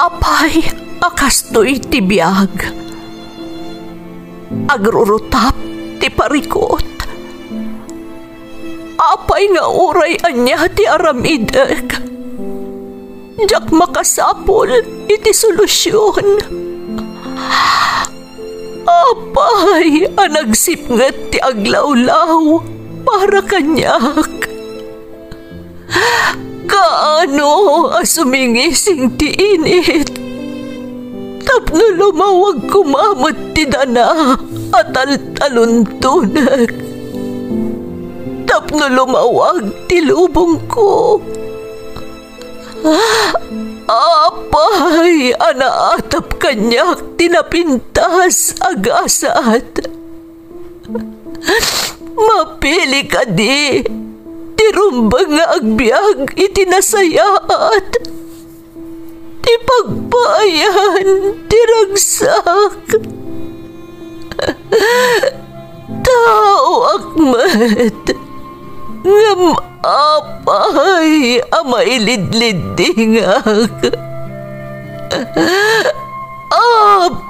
Apay, akastoy ti biyag. Agrurutap ti parikot. Apay nga uray anya ti aramidek. Jak makasapol iti solusyon. Apay, anagsipnget ti aglawlaw para kanyak. Kaano asumingising ti init. Tapno lumawag kumamot ti dana at taluntunak. Tapno lumawag ti lubong ko. Apay, anaatap kanyak tinapintas agasat. Mapili ka di. Tirumbang nga agbyag itinasayaat. Ti pagbayan, tiragsak. Tao akmat. Ngam apay, amailidlidingak.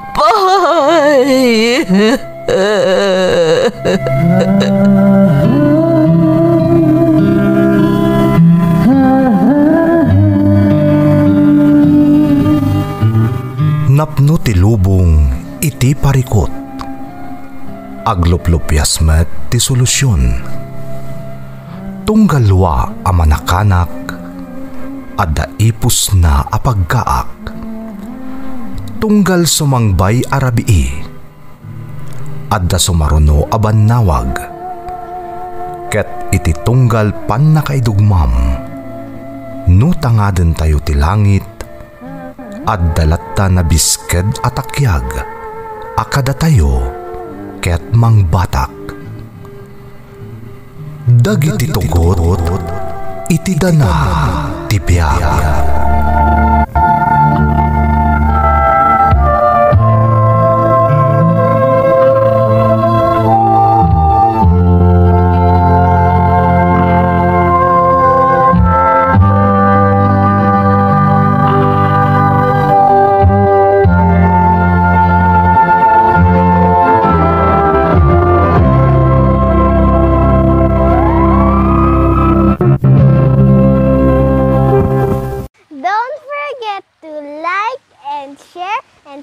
Apay. Napno ti lubong iti parikot. Agluplupyas met ti solusyon. Tunggalwa a manakanak adda ipus na apagkaak. Tunggal sumangbay arabii adda sumaruno a bannawag. Ket iti tunggal pan nakaidugmam no tangaden tayo ti langit adda latta na bisked atakyag akada tayo ket mangbatak. Dagiti tugot iti dana ti biag.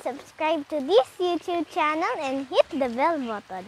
Subscribe to this YouTube channel and hit the bell button.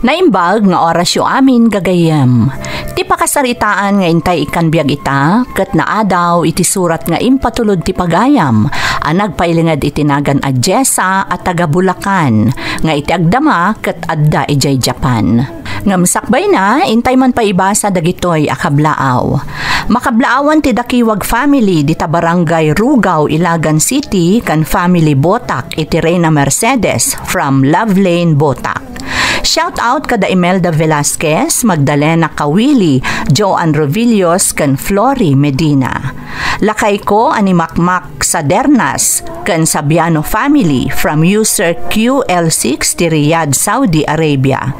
Naimbag nga orasyo amin gagayem. Ti pakasaritaan nga intay ikan biag ita, ket naadaw iti surat nga impatulod ti pagayam, nagpailingad iti nagan a Jessa at taga Bulacan, nga iti agdama ket adda ijay Japan. Ngamsakbay na, intay man paibasa dagitoy akablaaw. Makablaawan ti Dakiwag family dita barangay Rugaw, Ilagan City, kan family Botak iti Reyna Mercedes from Love Lane, Botak. Shout out kada Imelda Velasquez, Magdalena Kawili, Joan Rovillos, kan Flory Medina. Lakay ko ani Makmak Sadernas, kan Sabiano family from user QL6 ti Riyadh, Saudi Arabia.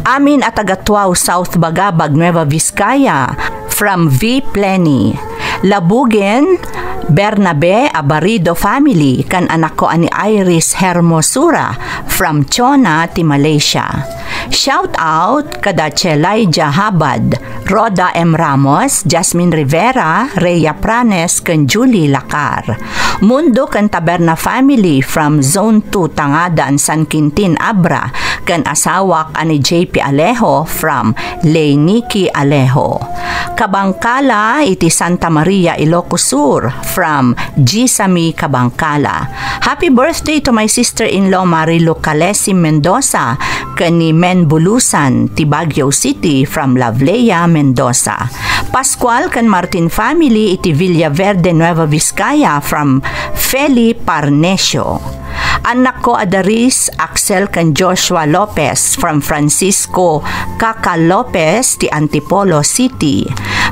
Amin at Agatwaw South Bagabag, Nueva Vizcaya from V. Plenty. Labugen, Bernabe Abarido family, kan anak ko ani Iris Hermosura from Chona, ti Malaysia. Shout out kada Chelay Jahabad, Roda M. Ramos, Jasmine Rivera, Rhea Pranes, kan Julie Lacar. Mundo kan Taberna family from Zone 2 Tangadan, San Quintin, Abra, kan asawak ani JP Alejo from Leyniki Alejo. Kabangkala iti Santa Maria, Ilocos Sur from Gisami Kabangkala. Happy birthday to my sister-in-law Marilu Calesi Mendoza, kani Men Bulusan, ti Baguio City from Lavleya, Mendoza. Pascual kan Martin family iti Villaverde, Nueva Vizcaya from Feli Parnesio. Anak ko Adaris Axel kan Joshua Lopez from Francisco Kaka Lopez ti Antipolo City.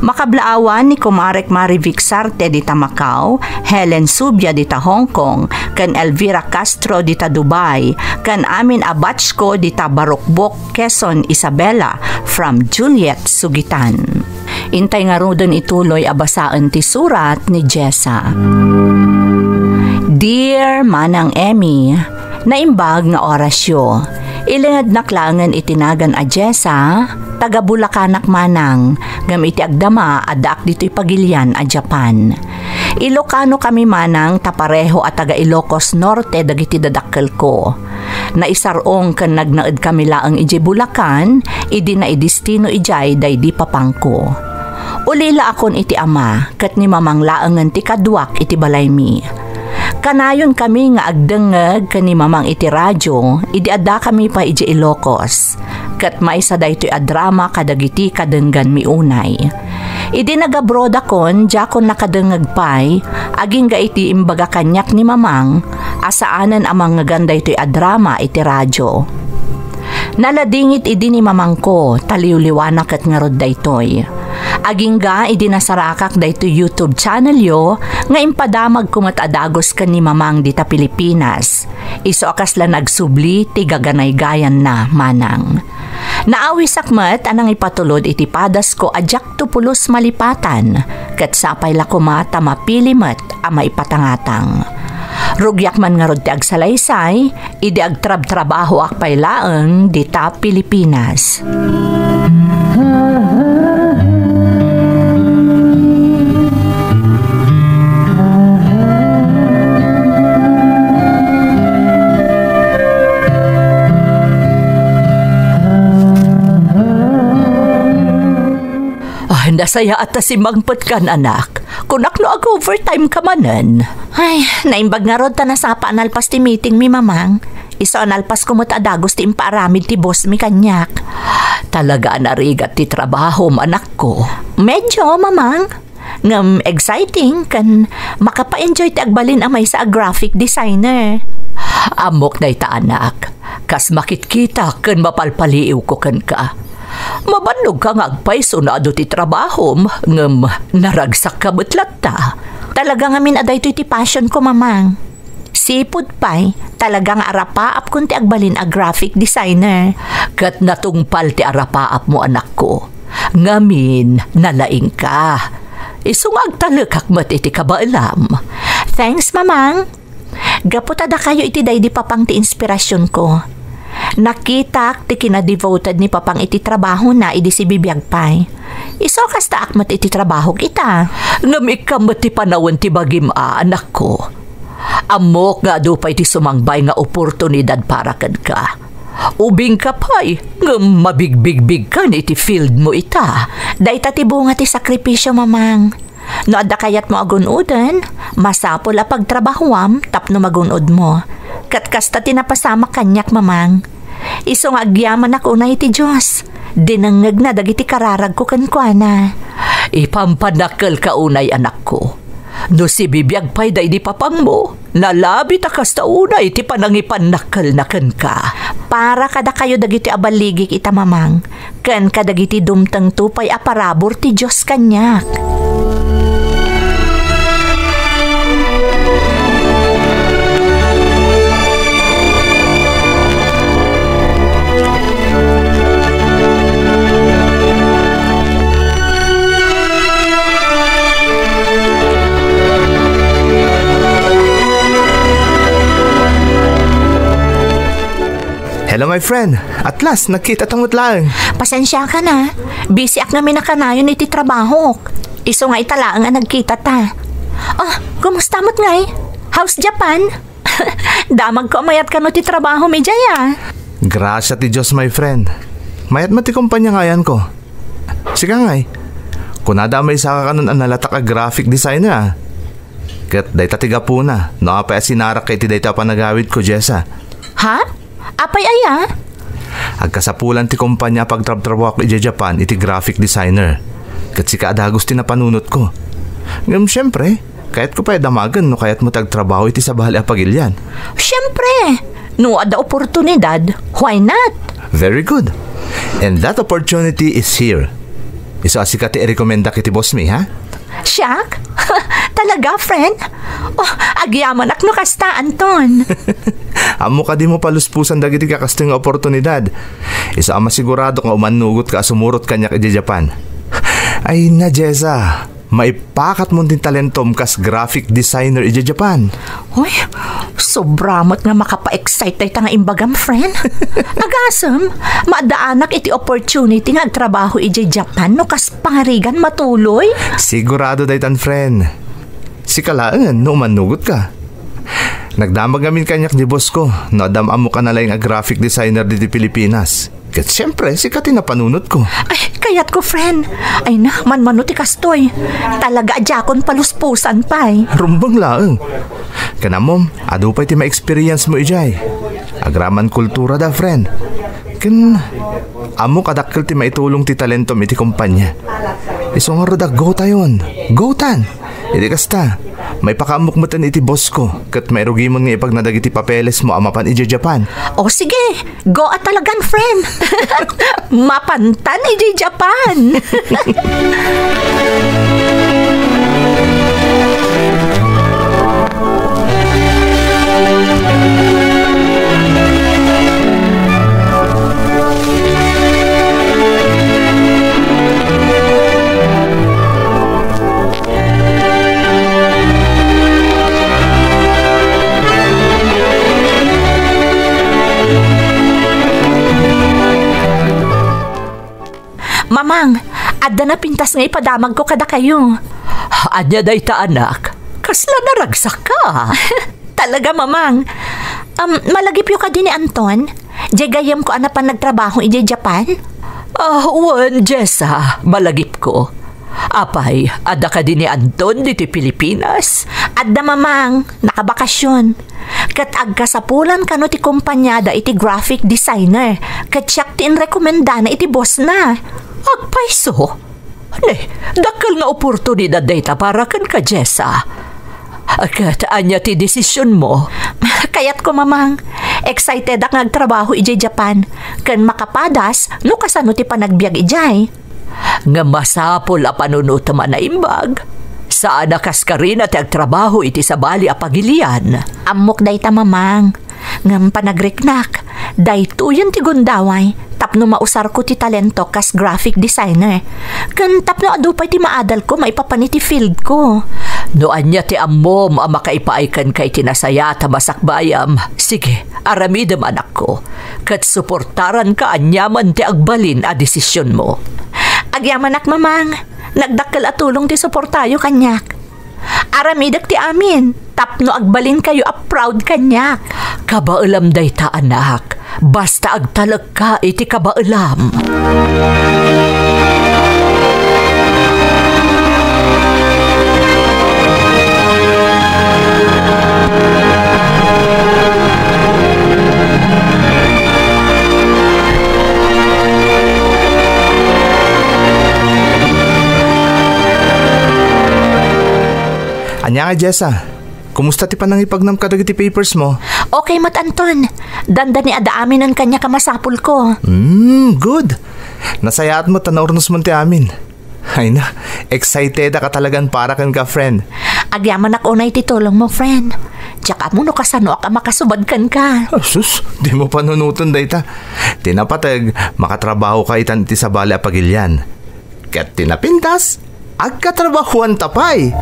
Makablaawan ni Kumarek Marivic Sarte dita Macau, Helen Subia dita Hong Kong, kan Elvira Castro dita Dubai, kan Amin Abachko dita Barokbok, Quezon, Isabela from Juliet Sugitan. Intay nga rodon ituloy abasaan ti surat ni Jessa. Dear Manang Emmy, naimbag nga orasyo. Ilingad naklangan itinagan a Jessa, taga Bulakanak manang, ngam iti agdama adak dito'y pagilyan a Japan. Ilocano kami manang tapareho at taga Ilocos Norte dagiti dadakkel ko. Naisarong kan nagnaed kami laang iji Bulacan, idi na idistino ijay day di papangko. Ulila akon iti ama, kat ni mamang laangan ti kadwak iti balaymi. Kanayon kami nga agdengeg kani mamang iti radyo, idi adda kami pa iji Ilocos. Kat maisa daytoy a drama kadagiti kadenggan mi unay. Idi nagabroad akon, jakon nakadengeg pay, aging ga iti imbaga kanyak ni mamang, asaanan amang ngaganda ito'y a drama iti radyo. Naladingit idi ni mamang ko, taliw-liwanak at ngarod daytoy. Aging ga idi nasarakak daytoy YouTube channel yo, nga impadamag kumatadagos ka ni mamang dita Pilipinas. Iso akasla nagsubli ti gaganay-gayan na manang. Naawis akmat anang ipatulod iti padas ko adyak tupulos malipatan, kat sapay lakumata mapilimat ama ipatangatang. Rugyak man nga rod ti agsalaysay, idi agtrab-trabaho akpay laeng dita Pilipinas. Nasaya at simangpot kan anak. Kunakno ag overtime ka manan. Ay, naimbag nga rod ta nasapa analpas ti meeting mi mamang. Iso analpas kumot adagos ti impaaramid ti boss mi kanyak. Talaga narigat ti trabaho anak ko. Medyo mamang. Ngam exciting kan makapa-enjoy ti agbalin amay sa graphic designer. Amok day ta anak. Kas makitkita kan mapalpaliw ko kan ka. Mabanog ka nga agpay sunado ti trabaho ngem naragsak ka betlat ta. Talaga nga min aday ti passion ko mamang. Sipud pay, talaga nga arapaap kun ti agbalin a graphic designer. Kat natungpal ti arapaap mo anak ko. Ngamin nalaing ka. Isungag talakak mat iti kabaalam. Thanks mamang. Gaputada kayo iti day di papang ti inspirasyon ko. Nakita ti kina-devoted ni papang iti trabaho na idi si bibiyag pay. Iso kasta akmat iti trabaho kita. Ngamikamat ti panawon ti bagim anak ko. Amok nga dupay ti sumangbay nga oportunidad para kad ka. Ubing ka pay, ngam mabigbig-big ka ni iti field mo ita. Dayta ti bunga ti sakripisyo mamang. No adda kayat mo agunodan, masapol a pagtrabahuam tapno magunod mo. Kat kasta tinapasama kanyak mamang. Iso nga agyaman ako na iti Diyos. Dinangag na dagiti kararag ko kankwana. Ipampanakal ka unay anak ko. No si bibiyag pay day di papang mo, nalabi ta kasta unay iti panangipanakal na kan ka. Para kada kayo dagiti abaligik ita mamang, kan kadagiti dumtang tupay aparabor ti Diyos kanyak. Hello my friend, at last nakita tangot lang. Pasensya ka na. Busy ak namin na kanayon iti trabaho. Iso nga italaang nga nagkita ta. Oh, kumusta mo't ngay? How's Japan? Damag ko mayat ka no ti trabaho mi jaya. Grasya ti Diyos my friend. Mayat mati kumpanya ngayan ko. Sige ngay, kunada may saka kanon ang nalatak a graphic designer ah. Kat dayta tiga po na, nakapaya sinarak kay ti dayta pa nagawid ko Jessa. Ha? Apay aya? Agkasapulan ti kumpanya pagtrab-trabaho ako iti Japan iti graphic designer. Kat si kaadagos ti napanunot ko. Ngam syempre, kayat ko pa damagan no kayat mo tagtrabaho iti sa bahali a pagilyan. Syempre, no ada oportunidad, why not? Very good. And that opportunity is here. Iso asika ti i-recommenda kiti boss mi ha? Siyak? Talaga, friend? Oh, agyaman ak no kasta, Anton. Amo ka di mo paluspusan dagiti kakasting oportunidad. Isa ang masigurado nga umanugot ka sumurot kanya ka di Japan. Ay na, Jessa. Maipakat mo din talentom kas graphic designer i Japan. Uy, sobramat nga makapa-excite tayo nga imbagam, friend. Agasam, maadaanak iti opportunity nga agtrabaho i Japan no kas pangarigan matuloy. Sigurado daytan, friend. Si kalaan, no manugot ka. Nagdamag amin kanyak di boss ko. Nadamam mo ka na lang nga graphic designer di Pilipinas. Kat siyempre, sikat na panunot ko. Ay, kayat ko, friend. Ay na, manmanuti kastoy. Talaga adjakon paluspusan pa eh. Rumbang laang. Kanamom, ado pa iti ma-experience mo ijay. Agraman kultura da, friend. Amo kadakkel ti maitulong ti talentom iti kumpanya. Iso nga roda, go tayon. Go tan. Iti kasta, may pakamukmutan iti boss ko. Kat may rugimon nga ipag nadag iti papeles mo amapan iti Japan. O sige, go at talagan, friend. Mapantan iti Japan. Mamang, adda na pintas nga ipadamag ko kada kayo. Anya day ta anak, kasla naragsak ka. Talaga, mamang. Malagip yung ka din ni Anton. Jegayam ko anapan nagtrabaho i Japan. Wan, Jessa, malagip ko. Apay, adda ka din ni Anton diti Pilipinas? Adda, mamang, nakabakasyon. Kat agkasapulan kano ti kumpanyada iti graphic designer. Kat siyak ti inrekomenda na iti boss na. Agpaiso? Ne, dakal nga oportunidad data para kan ka, Jessa. Kat anya ti desisyon mo? Kayat ko, mamang. Excited ak nagtrabaho ijay Japan. Kan makapadas, no kasano ti panagbiag ijay. Nga masapol a panunuto man na imbag. Saan nakas ka rin at agtrabaho iti sa bali a pagilian? Amok day ta, mamang. Ngam panagriknak. Day tuyan ti gundaway. Tapno mausar ko ti talento kas graphic designer. Kan tapno adupay ti maadal ko maipapani ti field ko. No anya ti ammom a makaipaikan kay tinasaya ta masakbayam. Sige, aramidem anak ko. Kat suportaran ka anyaman ti agbalin a desisyon mo. Agyaman ak, mamang. Nagdakkel at tulong ti suportayo kanyak. Aramidak ti amin. Tapno agbalin kayo a proud kanyak. Kabailam day ta anak. Basta agtalag ka iti kabailam. Anya nga, Jessa. Kumusta ti panang ipagnam ka dagiti papers mo? Okay, Mat Anton. Danda ni ada amin ang kanya kamasapul ko. Good. Nasayaat mo tanaurnos mo ti amin. Ay na, excited ka talagan para kan ka, friend. Agyaman ako na ititulong mo, friend. Tsaka mo no kasano ka makasubad kan ka. Sus, di mo panunuton dayta. Tinapatag, makatrabaho ka itan ti sa bali a pagilyan. Ket tinapintas, agkatrabahuan tapay.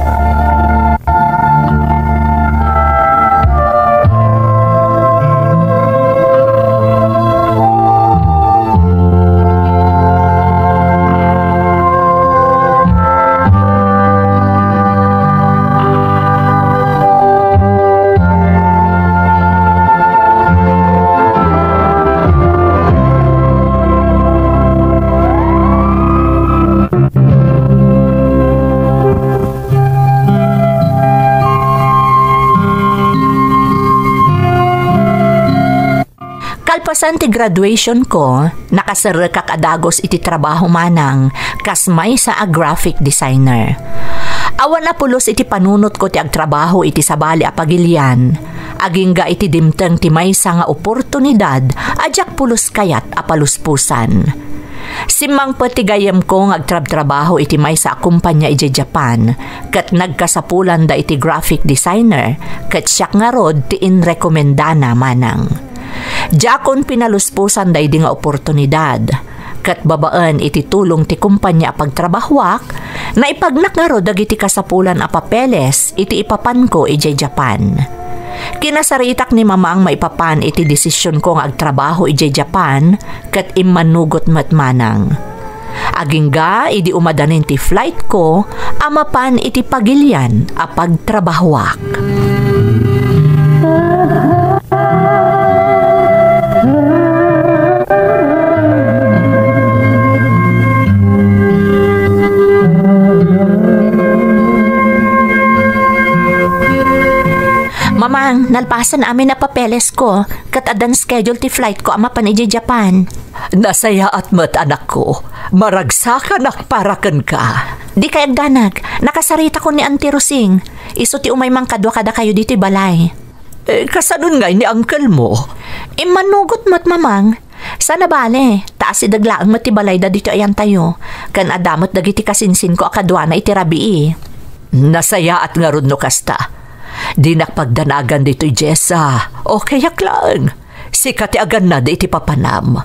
Kalpasan ti graduation ko, nakasarrekak adagos iti trabaho manang kasmay sa a graphic designer. Awan na pulos iti panunot ko ti agtrabaho iti sabali a pagilian. Agingga iti dimteng ti maysa nga oportunidad adyak pulos kayat a paluspusan. Simang patigayam ko ngagtrab-trabaho iti may sa kumpanya iti Japan kat nagkasapulan da iti graphic designer kat siyak nga rod ti inrekomendana manang. Jakon pinaluspusan da iti nga oportunidad kat babaan iti tulong ti kumpanya pagtrabahwak na ipagnak nga rod dagiti kasapulan a papeles iti ipapan ko iti Japan. Kinasaritak ni mama ang maipapan iti desisyon ko nga agtrabaho iti Japan kat immanugot matmanang. Agingga idi umadanin ti flight ko amapan iti pagilyan a pagtrabahwak. Mamang, nalpasan amin na papeles ko kat adan schedule ti flight ko amapan iti Japan. Nasaya at mat anak ko, maragsakan ak parakan ka. Di kayag danag, nakasarita ko ni Auntie Rosing. Iso ti umay mang kadwa kada kayo dito balay. Kasanun ngay ni uncle mo? Manugot mat mamang. Sana bale, taas idaglaang matibalay da dito ayan tayo. Kan adamot dagiti kasinsin ko akadwa na itirabii. Nasaya at nga rod no kasta. Di nakpagdanagan dito'y Jessa. Okay lang. Sikati agan na di iti papanam.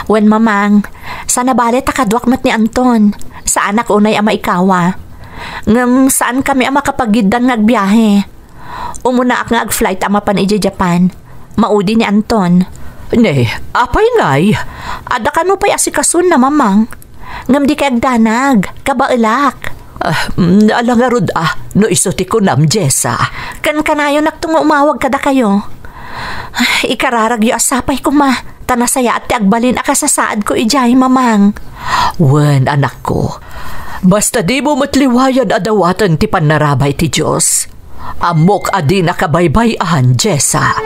Wen mamang, sana bale takadwak mat ni Anton. Sa anak unay ama ikawa. Ngam saan kami ama kapagiddan ngagbiyahe. Umuna ak nga ag-flight ama pan iti Japan. Maudi ni Anton. Ne, apay ngay. Ada kanu pa'y asikasun na mamang. Ngam di kayag danag, kabailak. Ala nga rod no isuti ko nam, Jessa. Kan kanayo naktungo umawag kada kayo. Ikararag yu asapay ko ma. Tanasaya at tiagbalin akasasaad ko ijay, mamang. Wen, anak ko. Basta di mo matliwayan adawatan ti panarabay ti Diyos. Amok adi nakabaybayan, Jessa.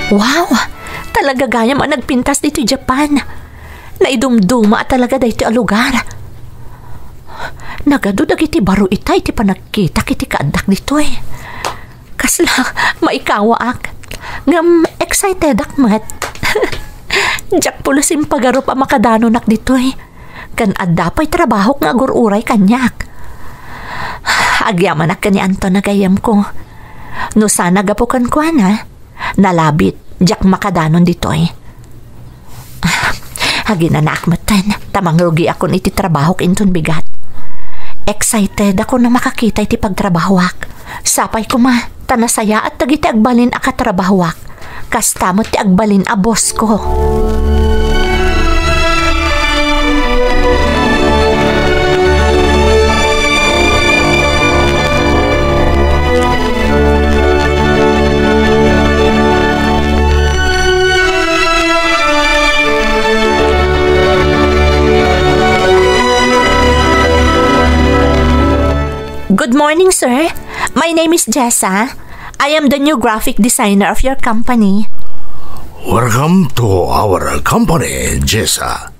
Wow! Talaga gayam ang nagpintas dito Japan. Naidumduma at talaga dito ang lugar. Nagadudag iti baro itay ti panagkita kiti kaadak dito eh. Kasla, maikawa ak. Ngam excited ak mat. Diyak pulusin pagarup ang makadano nak dito eh. Kan adapay trabaho nga agururay kanyak. Agyaman ak ka ni Anton na gayam ko. No sana gapukan ko na. Nalabit, jak makadanon ditoy. Haginanak matan, tamang rugi ako iti trabaho kinton bigat. Excited ako na makakita iti pagtrabahwak. Sapay ko ma, tanasaya at tagiti agbalin akatrabahwak. Kastamot ti agbalin a boss ko. Good morning, sir. My name is Jessa. I am the new graphic designer of your company. Welcome to our company, Jessa.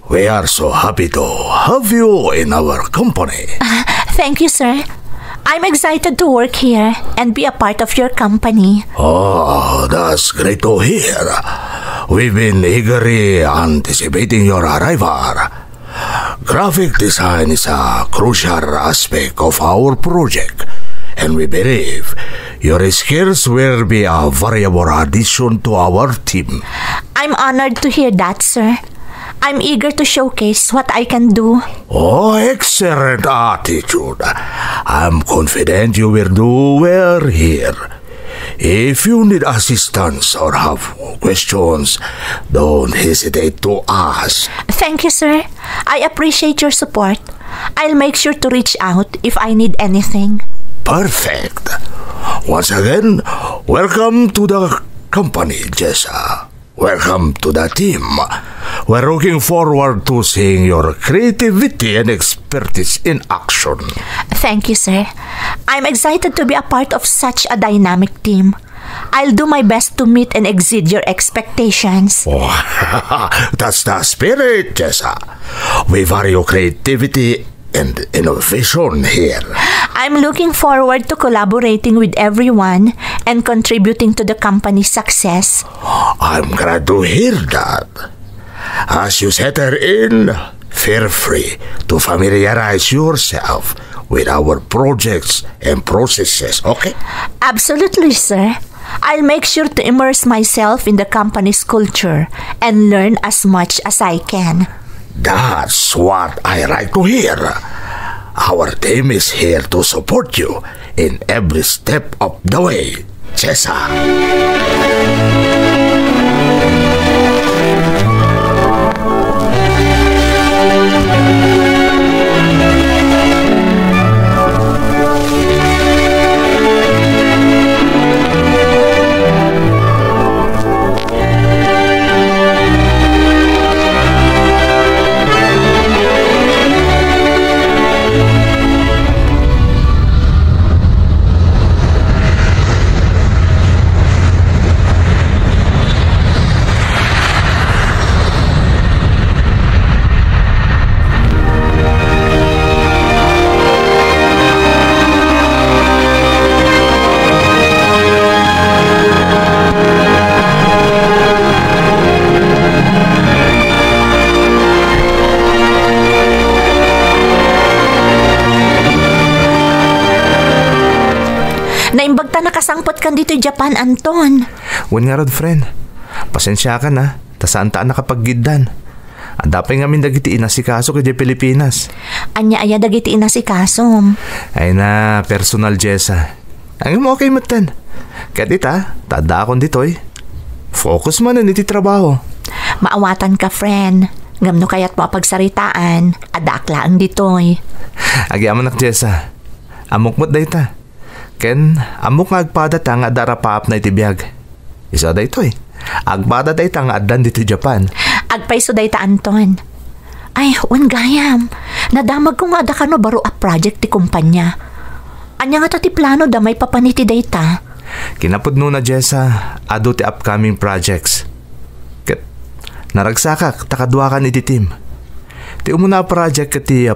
We are so happy to have you in our company. Thank you, sir. I'm excited to work here and be a part of your company. Oh, that's great to hear. We've been eagerly anticipating your arrival. Graphic design is a crucial aspect of our project, and we believe your skills will be a valuable addition to our team. I'm honored to hear that, sir. I'm eager to showcase what I can do. Oh, excellent attitude. I'm confident you will do well here. If you need assistance or have questions, don't hesitate to ask. Thank you, sir. I appreciate your support. I'll make sure to reach out if I need anything. Perfect. Once again, welcome to the company, Jessa. Welcome to the team. We're looking forward to seeing your creativity and expertise in action. Thank you, sir. I'm excited to be a part of such a dynamic team. I'll do my best to meet and exceed your expectations. Oh, that's the spirit, Jessa. We value creativity and innovation here. I'm looking forward to collaborating with everyone and contributing to the company's success. I'm glad to hear that. As you settle in, feel free to familiarize yourself with our projects and processes, okay? Absolutely, sir. I'll make sure to immerse myself in the company's culture and learn as much as I can. That's what I like to hear. Our team is here to support you in every step of the way, Jessa. Naimbag ta nakasangpot kan dito Japan, Anton. Wan nga rod, friend. Pasensya ka na. Tasaan taan nakapaggidan. Dapay nga min dagiti inasikaso kay Pilipinas. Anya aya dagiti inasikasom. Ay na, personal, Jessa. Ang mo okay matan. Kaya dita, tada akong ditoy. Focus man na iti trabaho. Maawatan ka, friend. Ngamno kaya't mo pagsaritaan. Adakla ang ditoy. Agi amanak, Jessa. Amok mo't dayta. Ken, amok nga agpadat nga darapaap na itibiyag. Isa da ito eh. Agpadat ay nga adan dito Japan. Agpaiso dayta, Anton. Ay, gayam. Nadamag ko nga da kano baro a project ti kumpanya. Anya nga ti plano da may papaniti dayta. Kinapod na Jessa, ado ti upcoming projects. Ket, naragsakak, takadwakan iti team. Ti umuna project kati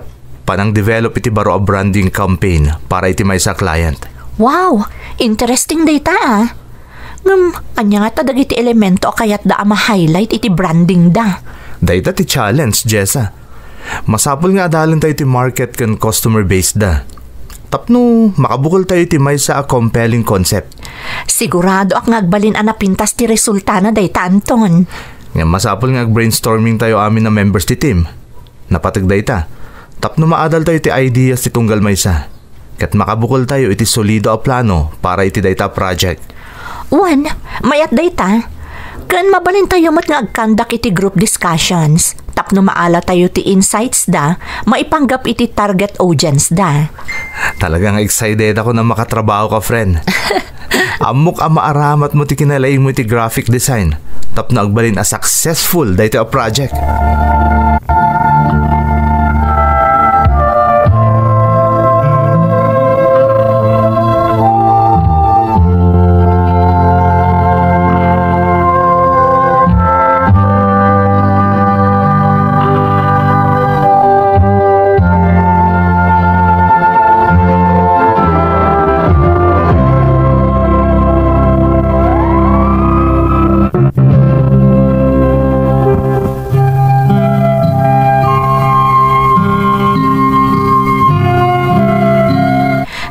panang develop iti baro a branding campaign para iti may sa client. Wow, interesting data ah. Anya nga ta dagiti elemento kayat da ma-highlight iti branding da. Dayta ti challenge, Jessa. Masapol nga adalan tayo ti market kan customer base da. Tapno, makabukol tayo ti may sa a compelling concept. Sigurado ak ngagbalin anapintas ti resulta na dayta, Anton. Nga masapol nga brainstorming tayo amin na members ti team. Napatag dayta. Tapno maadal tayo ti ideas ti tunggal may sa. Kat makabukol tayo iti solido a plano para iti dayta project. Mayat dayta. Kan mabalin tayo mat nga agkandak iti group discussions. Tapno maala tayo ti insights da, maipanggap iti target audience da. Talagang excited ako na makatrabaho ka, friend. Amok ang maaramat mo ti kinalaing mo iti graphic design. Tapno agbalin a successful dayta a project.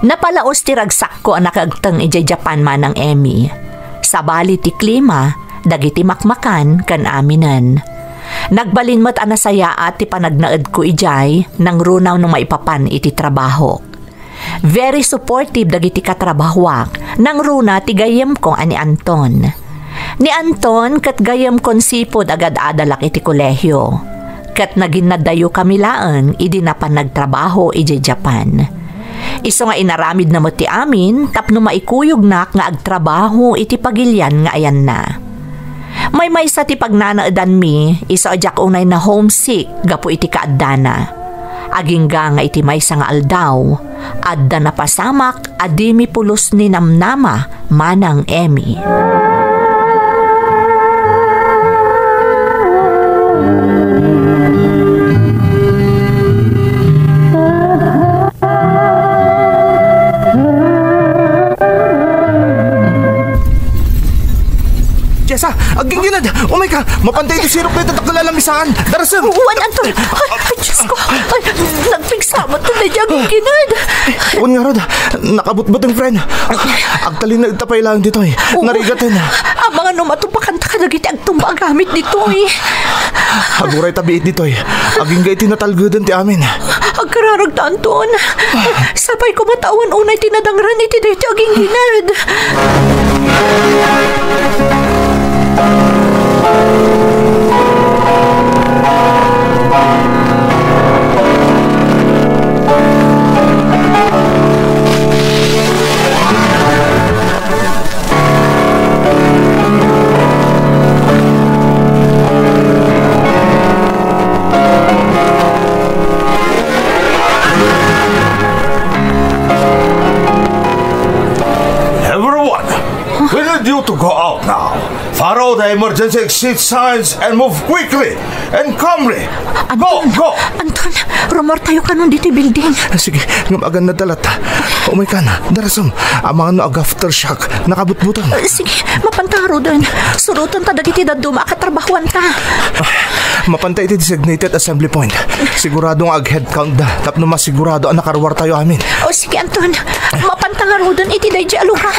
Napalaos ti ragsak ko ang nakagtang ijay Japan manang Emmy. Sabali ti klima, dagiti makmakan kan aminan. Nagbalin mo't anasaya at ti panagnaed ko ijay nang runaw nung maipapan iti trabaho. Very supportive dagiti katrabahwak. Nang runa ti gayem ko ani Anton. Ni Anton kat gayem kon sipod agad adalak iti kolehyo. Kat naging nadayo kami laan idi na pa nagtrabaho iti Japan. Iso nga inaramid na mo ti amin tapno maikuyog nak nga agtrabaho iti pagilyan nga ayan na. May sa ti pagnanaadan mi, iso ajak unay na homesick gapo iti kaadana. Agingga nga iti maysa nga aldaw, adda na pasamak adimi pulos ni namnama manang Emmy. Jessa, aging ginad! Oh my God! Mapantay iti sirok na itatak na lalamisaan! Darasam! Uwan, Anton! Ay, Diyos ko! Ay, nagpigsamat to na dyan aging ginad! Uwan nga Rod, nakabutbutong friend. Agtalin na itapay lang dito eh. Narigatan na. Ang mga numatupakanta ka nagiti agtumba ang gamit dito eh. Aguray tabiit dito eh. Aging gay tinatalgudan ti amin. Agkararagta, Anton. Sabay ko matawan unay tinadangran iti dito aging ginad. You to go out now. Follow the emergency exit signs and move quickly and calmly. Anton, Go! Anton, rumor tayo ka nun dito building. Sige, ngamagan na dalat. Umay ka na. Darasam, amangan no ag aftershock. Nakabutbutan. Sige, mapantaro doon. Surutan ta dagiti daduma katrabahuan ta. Mapantay iti designated assembly point. Siguradong ag head count da. Tapno masigurado ang nakarwar tayo amin. O sige, Anton. Mapantangaro doon iti daydi alugar.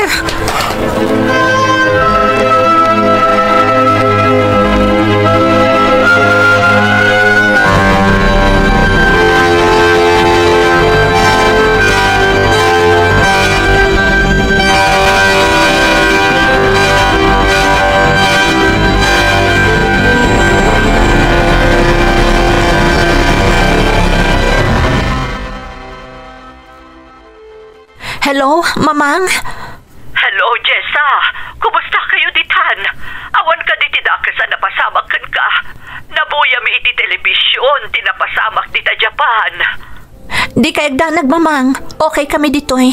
Hello, Mamang? Hello, Jessa. Kumusta kayo ditan? Awan ka di tidakas na napasamak ka. Nabuya mi iti telebisyon, tinapasamak dita Japan. Di kaagdanag, Mamang. Okay kami dito eh.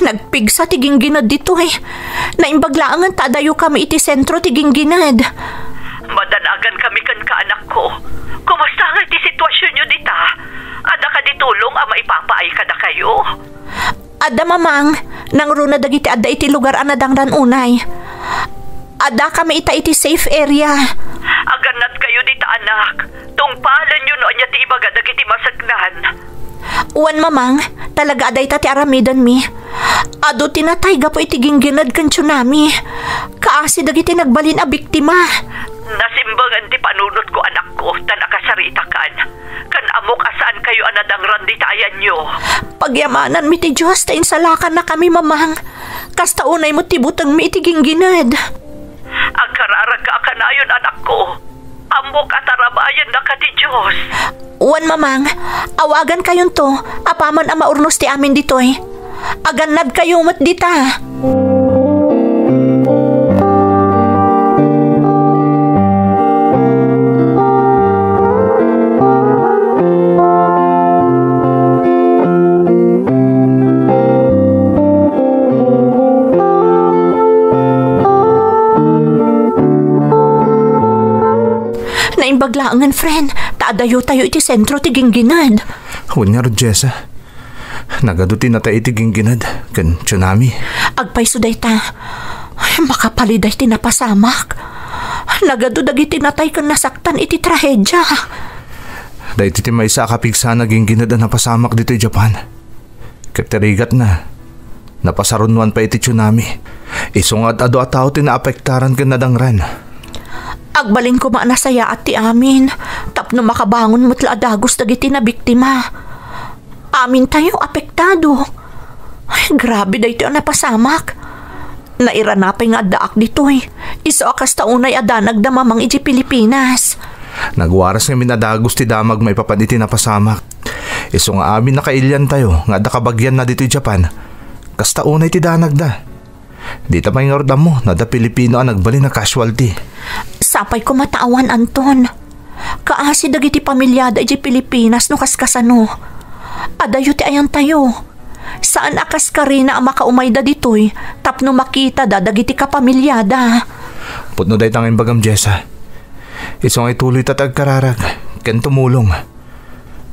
Nagpigsa tiging ginad dito eh. Naimbaglaangan tadayo kami iti sentro tiging ginad. Madanagan kami kan kaanak ko. Kumusta nga iti sitwasyon nyo dita? Ada ka ditulong ang maipapaay ka na kayo? Ada, Mamang. Nang runa dagiti ada iti lugar anadangran unay. Ada kami iti safe area. Aganat kayo dita anak. Tungpalan nyo no anya ti ibaga dagiti masagnan. Uwan, Mamang. Talaga aday ti aramidan mi. Ado tinatay gapo iti gingginad kan tsunami. Kaasi dagiti nagbalin a biktima. Nasimbangan ti panunot ko anak ko ta nakasarita kan. Kan amok asaan kayo anadangran di tayan nyo. Pagyamanan mi ti Diyos ta insalakan na kami, Mamang. Kasta unay mo tibutang mi iti gingginad. Agkararag ka kanayon anak ko. Amok at arabayan na ka ti Diyos. Uwan, Mamang. Awagan kayon to. Apaman ang maurnos ti amin ditoy. Aganad kayo mat dita. Naimbaglaangan, friend. Taadayo tayo iti sentro ti gingginad. Huwag nga Rod, Jessa. Nagadutin na tayo iti gingginad. Kan tsunami. Agpayso day ta. Makapaliday ti napasamak. Nagadudag iti natay kan nasaktan iti trahedya. Dahil iti may sa kapigsa na gingginad ang napasamak dito i Japan. Katirigat na. Napasarunwan pa iti tsunami. Isungat ado at tao tinaapektaran kan nadangran. Agbalin ko maanasaya at ti amin. Tapno makabangon mo't laadagos dagiti na biktima. Amin tayo apektado. Ay, grabe da ito ang napasamak. Nairanapay nga daak dito eh. Iso akas taunay adanag da mamang iji Pilipinas. Nagwaras nga minadagos ti damag may papaniti na pasamak. Iso nga amin nakailyan tayo nga da kabagyan na dito Japan. Kasta unay ti danag da. Di ta may ngordam mo na da Pilipino ang nagbali na casualty. Sapay ko matawan, Anton. Kaasi dagiti pamilyada iji Pilipinas no kaskasano. Adayo ti ayan tayo. Saan akas ka rin na makaumay da ditoy tapno makita da dagiti kapamilyada. Putno day tanging bagam Jessa. Isong ay tuloy tatag kararag. Ken tumulong.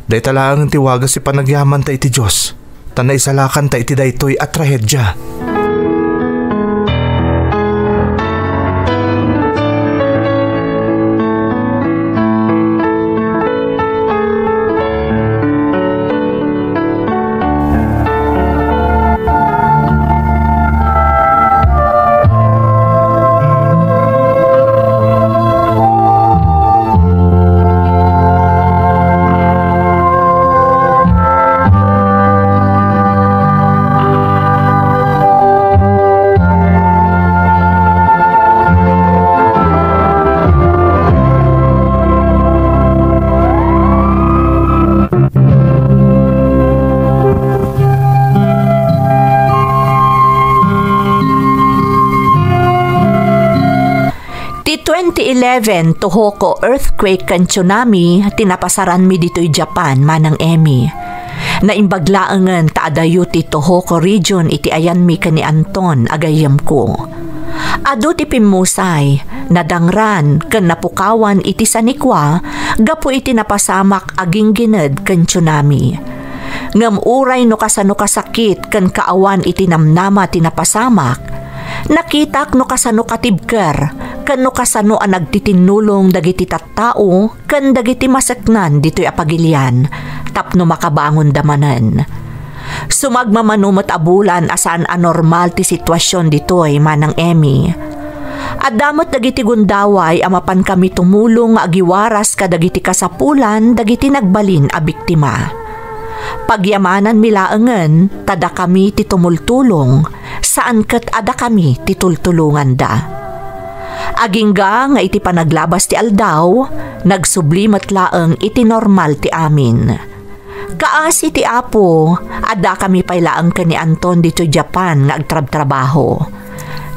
Day talaang tiwagas si panagyaman ta iti Diyos. Tanay salakan ta iti daytoy at trahedya. Ti 2011 Tohoku earthquake kan tsunami tinapasaran mi dito'y Japan manang Emi. Naimbaglaangan taadayo ti Tohoku region iti ayan mi kani Anton agayam ko. Ado ti pimusay nadangran kan napukawan iti sanikwa gapo iti napasamak aging gined kan tsunami. Ngam uray no kasano kasakit kan kaawan iti namnama ti napasamak. Nakitak no kasano katibker, kan no kasano ang nagtitinulong dagiti tattao, kan dagiti masaknan dito'y apagilian, tapno makabangon damanan. Sumagmamanumot abulan asaan anormal ti sitwasyon dito'y manang Emi. Adamot dagiti gundaway amapan kami tumulong agiwaras kadagiti kasapulan dagiti nagbalin a biktima. Pagyamanan milaangen, tada kami ti tumultulong, saan ket ada kami ti tultulungan da. Agingga nga iti panaglabas ti aldaw, nagsublimat laeng iti normal ti amin. Kaasi ti Apo, ada kami pailaang kani Anton dito Japan nga agtrab-trabaho.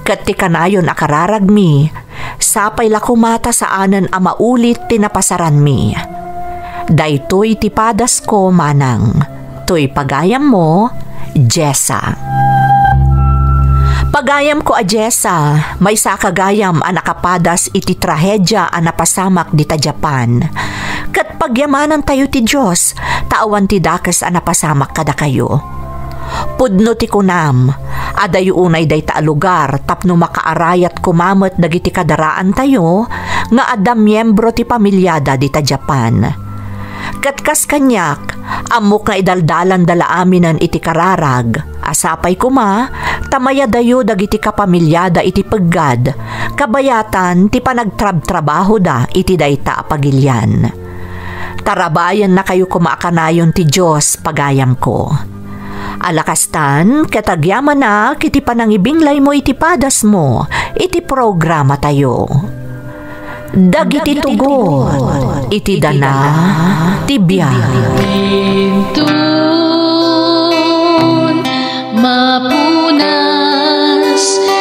Ket ti kanayon akararag mi, sapay lakumata saanen a maulit tinapasaran mi. Daytoy ti padas ko manang, toy pagayam mo, Jessa. Pagayam ko a Jessa, may sakagayam a nakapadas iti trahedya a napasamak dita Japan. Kat pagyamanan tayo ti Diyos, taawan ti dakas a napasamak kada kayo. Pudno ti kunam, adayo unay day ta lugar tapno makaarayat kumamot dagiti kadaraan tayo, nga ada miyembro ti pamilyada dita Japan. Katkas kanyak, amok nga idaldalan dala aminan iti kararag, asapay kuma, tamaya dayo dagiti kapamilyada iti peggad, kabayatan ti panagtrab-trabaho da iti dayta apagilyan. Tarabayan na kayo kumaakanayon ti Diyos pagayam ko. Alakastan, katagyaman na kiti panangibinglay mo iti padas mo, iti programa tayo. Dagiti tugon, iti dana, tibya. Mapunas,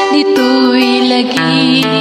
dito'y lagi.